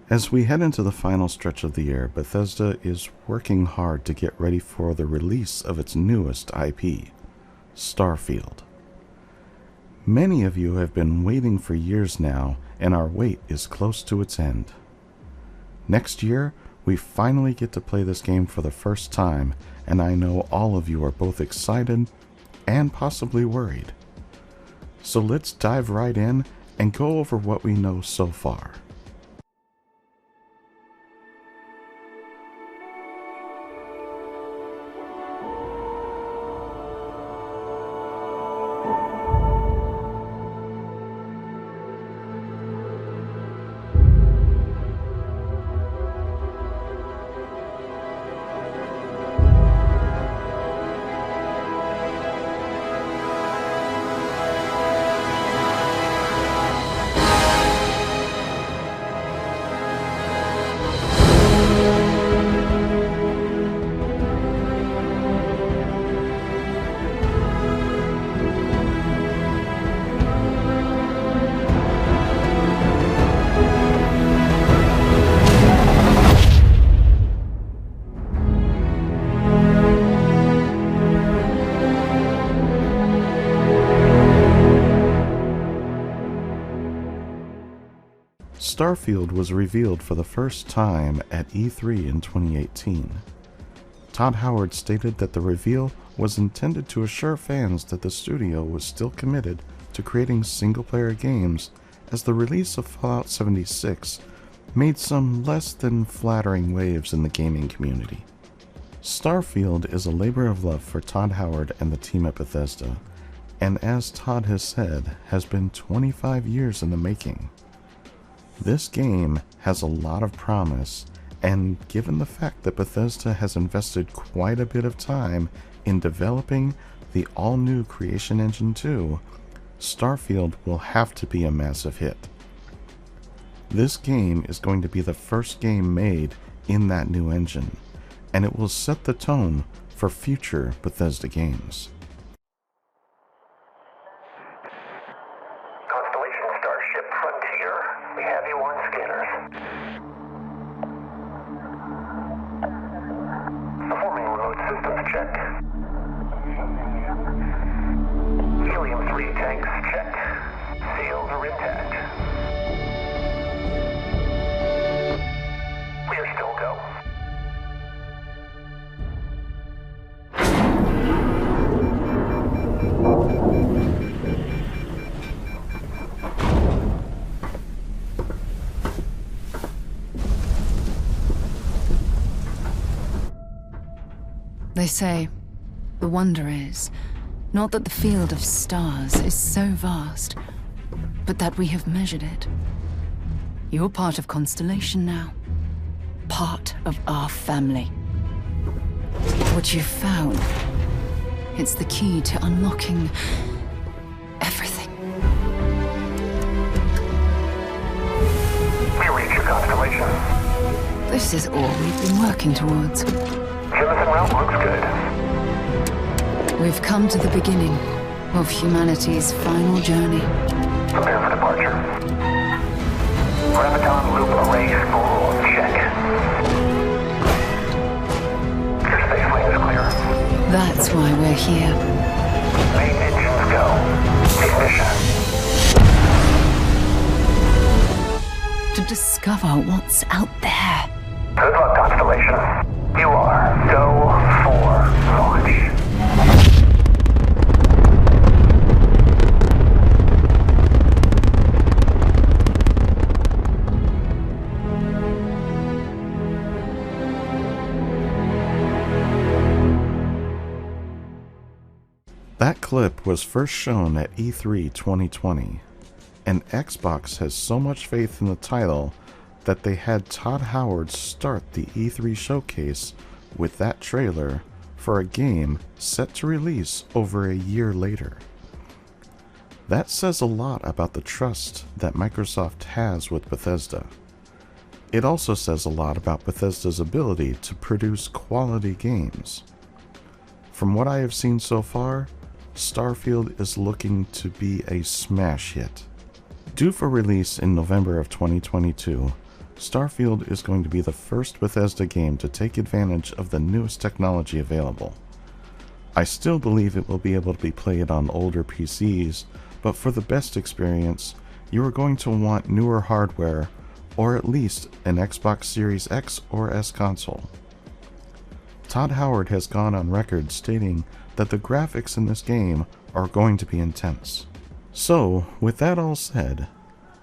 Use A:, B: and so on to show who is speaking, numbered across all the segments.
A: As we head into the final stretch of the year, Bethesda is working hard to get ready for the release of its newest IP, Starfield. Many of you have been waiting for years now, and our wait is close to its end. Next year, we finally get to play this game for the first time, and I know all of you are both excited and possibly worried. So let's dive right in and go over what we know so far. Starfield was revealed for the first time at E3 in 2018. Todd Howard stated that the reveal was intended to assure fans that the studio was still committed to creating single-player games, as the release of Fallout 76 made some less than flattering waves in the gaming community. Starfield is a labor of love for Todd Howard and the team at Bethesda, and as Todd has said, has been 25 years in the making. This game has a lot of promise, and given the fact that Bethesda has invested quite a bit of time in developing the all-new Creation Engine 2, Starfield will have to be a massive hit. This game is going to be the first game made in that new engine, and it will set the tone for future Bethesda games.
B: We have you on scanners. Performing remote systems check. Helium-3 tanks check. Seals are intact. We are still go.
C: They say, the wonder is, not that the field of stars is so vast, but that we have measured it. You're part of Constellation now. Part of our family. What you've found, it's the key to unlocking everything.
B: We reach your constellation.
C: This is all we've been working towards.
B: Jemison route looks good.
C: We've come to the beginning of humanity's final journey.
B: Prepare for departure. Graviton loop array full. Check. Your space lane is clear.
C: That's why we're here.
B: Main engines go. Ignition.
C: To discover what's out there.
B: Good luck, Constellation. You are go for launch.
A: That clip was first shown at E3 2020, and Xbox has so much faith in the title that they had Todd Howard start the E3 showcase with that trailer for a game set to release over a year later. That says a lot about the trust that Microsoft has with Bethesda. It also says a lot about Bethesda's ability to produce quality games. From what I have seen so far, Starfield is looking to be a smash hit. Due for release in November of 2022, Starfield is going to be the first Bethesda game to take advantage of the newest technology available. I still believe it will be able to be played on older PCs, but for the best experience, you are going to want newer hardware, or at least an Xbox Series X or S console. Todd Howard has gone on record stating that the graphics in this game are going to be intense. So, with that all said,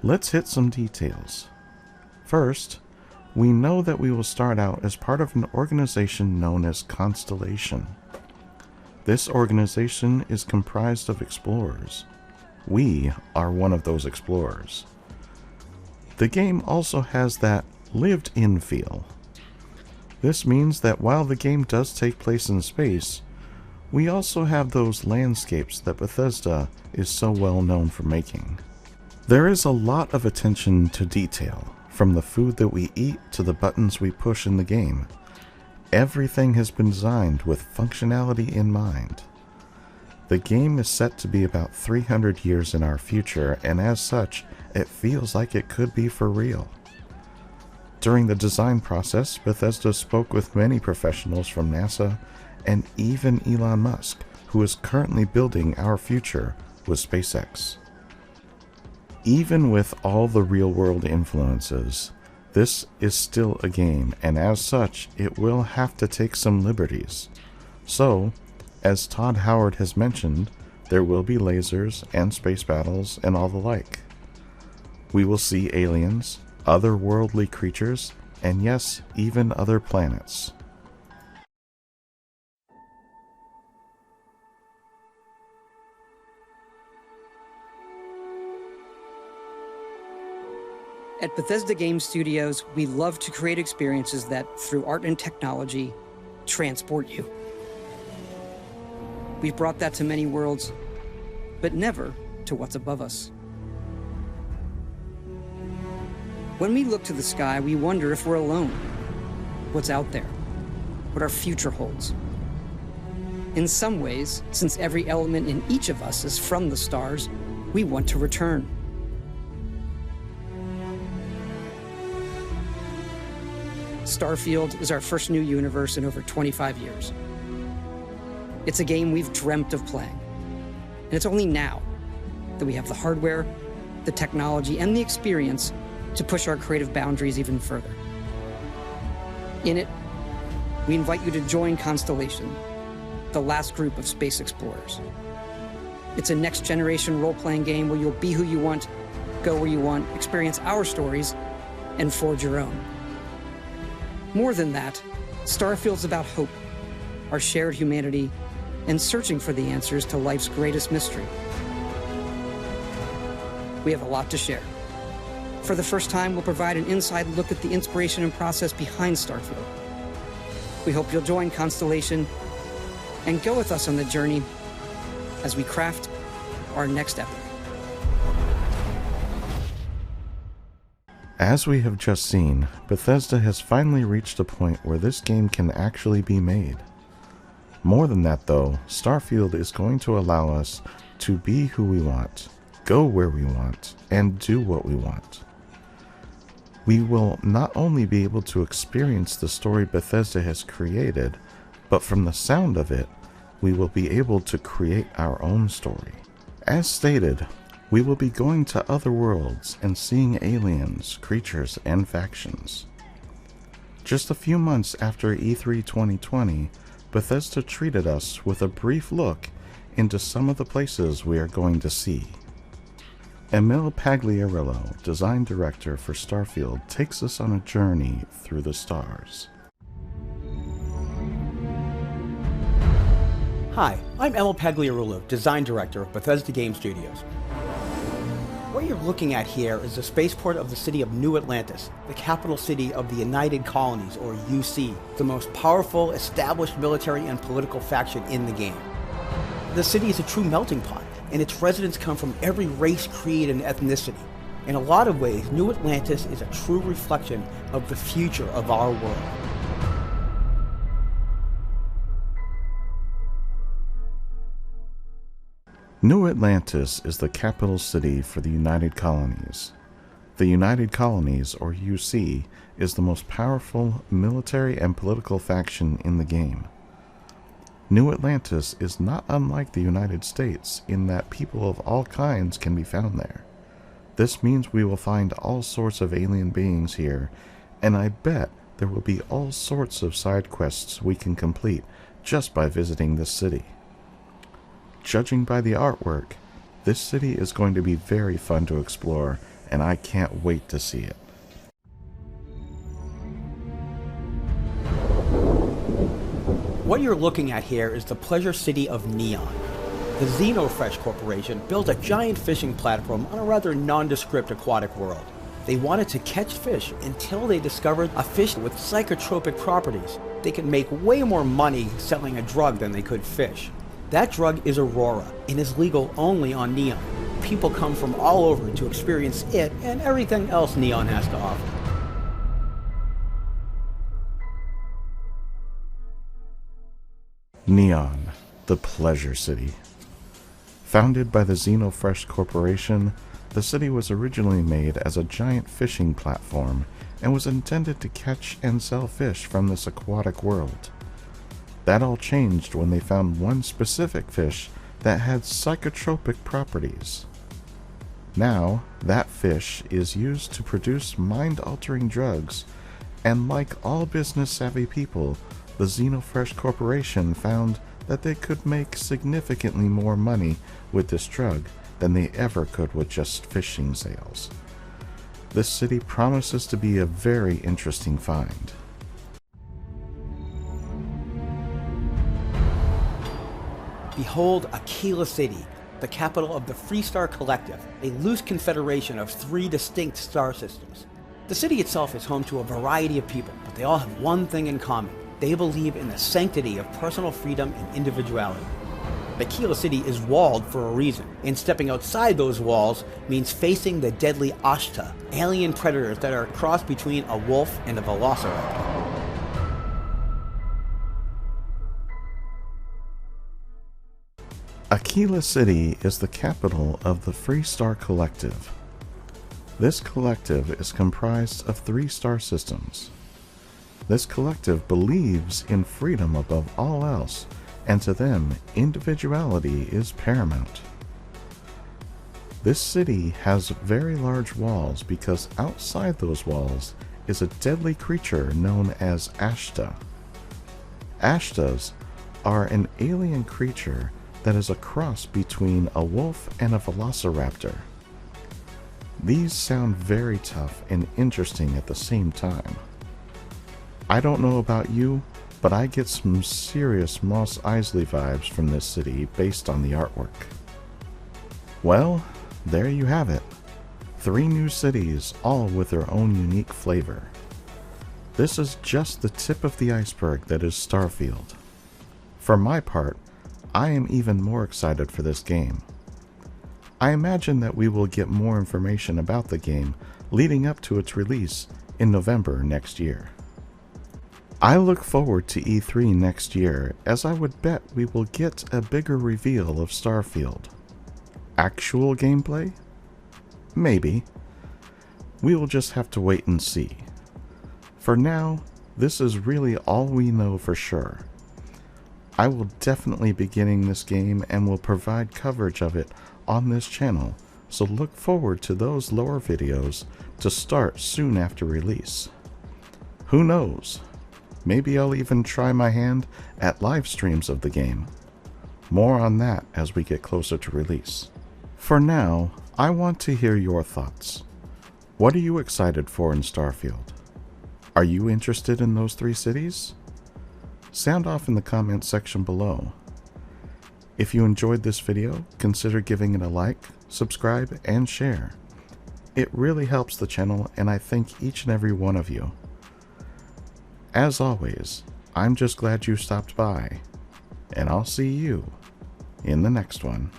A: let's hit some details. First, we know that we will start out as part of an organization known as Constellation. This organization is comprised of explorers. We are one of those explorers. The game also has that lived-in feel. This means that while the game does take place in space, we also have those landscapes that Bethesda is so well known for making. There is a lot of attention to detail, from the food that we eat to the buttons we push in the game. Everything has been designed with functionality in mind. The game is set to be about 300 years in our future, and as such, it feels like it could be for real. During the design process, Bethesda spoke with many professionals from NASA and even Elon Musk, who is currently building our future with SpaceX. Even with all the real-world influences, this is still a game, and as such, it will have to take some liberties. So, as Todd Howard has mentioned, there will be lasers and space battles and all the like. We will see aliens, otherworldly creatures, and yes, even other planets.
D: At Bethesda Game Studios, we love to create experiences that, through art and technology, transport you. We've brought that to many worlds, but never to what's above us. When we look to the sky, we wonder if we're alone. What's out there? What our future holds? In some ways, since every element in each of us is from the stars, we want to return. Starfield is our first new universe in over 25 years. It's a game we've dreamt of playing. And it's only now that we have the hardware, the technology, and the experience to push our creative boundaries even further. In it, we invite you to join Constellation, the last group of space explorers. It's a next-generation role-playing game where you'll be who you want, go where you want, experience our stories, and forge your own. More than that, Starfield's about hope, our shared humanity, and searching for the answers to life's greatest mystery. We have a lot to share. For the first time, we'll provide an inside look at the inspiration and process behind Starfield. We hope you'll join Constellation and go with us on the journey as we craft our next epic.
A: As we have just seen, Bethesda has finally reached a point where this game can actually be made. More than that though, Starfield is going to allow us to be who we want, go where we want, and do what we want. We will not only be able to experience the story Bethesda has created, but from the sound of it, we will be able to create our own story. As stated, we will be going to other worlds and seeing aliens, creatures, and factions. Just a few months after E3 2020, Bethesda treated us with a brief look into some of the places we are going to see. Emil Pagliarillo, design director for Starfield, takes us on a journey through the stars.
E: Hi, I'm Emil Pagliarillo, design director of Bethesda Game Studios. What you're looking at here is the spaceport of the city of New Atlantis, the capital city of the United Colonies, or UC, the most powerful, established military and political faction in the game. The city is a true melting pot, and its residents come from every race, creed, and ethnicity. In a lot of ways, New Atlantis is a true reflection of the future of our world.
A: New Atlantis is the capital city for the United Colonies. The United Colonies, or UC, is the most powerful military and political faction in the game. New Atlantis is not unlike the United States in that people of all kinds can be found there. This means we will find all sorts of alien beings here, and I bet there will be all sorts of side quests we can complete just by visiting this city. Judging by the artwork, this city is going to be very fun to explore, and I can't wait to see it.
E: What you're looking at here is the pleasure city of Neon. The Xenofresh Corporation built a giant fishing platform on a rather nondescript aquatic world. They wanted to catch fish until they discovered a fish with psychotropic properties. They could make way more money selling a drug than they could fish. That drug is Aurora and is legal only on Neon. People come from all over to experience it and everything else Neon has to offer.
A: Neon, the Pleasure City. Founded by the Xenofresh Corporation, the city was originally made as a giant fishing platform and was intended to catch and sell fish from this aquatic world. That all changed when they found one specific fish that had psychotropic properties. Now, that fish is used to produce mind-altering drugs, and like all business-savvy people, the Xenofresh Corporation found that they could make significantly more money with this drug than they ever could with just fishing sales. This city promises to be a very interesting find.
E: Behold Aquila City, the capital of the Freestar Collective, a loose confederation of 3 distinct star systems. The city itself is home to a variety of people, but they all have one thing in common. They believe in the sanctity of personal freedom and individuality. Aquila City is walled for a reason, and stepping outside those walls means facing the deadly Ashta, alien predators that are a cross between a wolf and a velociraptor.
A: Aquila City is the capital of the Freestar Collective. This collective is comprised of 3 star systems. This collective believes in freedom above all else, and to them, individuality is paramount. This city has very large walls because outside those walls is a deadly creature known as Ashta. Ashtas are an alien creature that is a cross between a wolf and a velociraptor. These sound very tough and interesting at the same time. I don't know about you, but I get some serious Mos Eisley vibes from this city based on the artwork. Well, there you have it. 3 new cities, all with their own unique flavor. This is just the tip of the iceberg that is Starfield. For my part, I am even more excited for this game. I imagine that we will get more information about the game leading up to its release in November next year. I look forward to E3 next year, as I would bet we will get a bigger reveal of Starfield. Actual gameplay? Maybe. We will just have to wait and see. For now, this is really all we know for sure. I will definitely be getting this game and will provide coverage of it on this channel, so look forward to those lore videos to start soon after release. Who knows? Maybe I'll even try my hand at live streams of the game. More on that as we get closer to release. For now, I want to hear your thoughts. What are you excited for in Starfield? Are you interested in those 3 cities? Sound off in the comments section below. If you enjoyed this video, consider giving it a like, subscribe, and share. It really helps the channel, and I thank each and every one of you. As always, I'm just glad you stopped by, and I'll see you in the next one.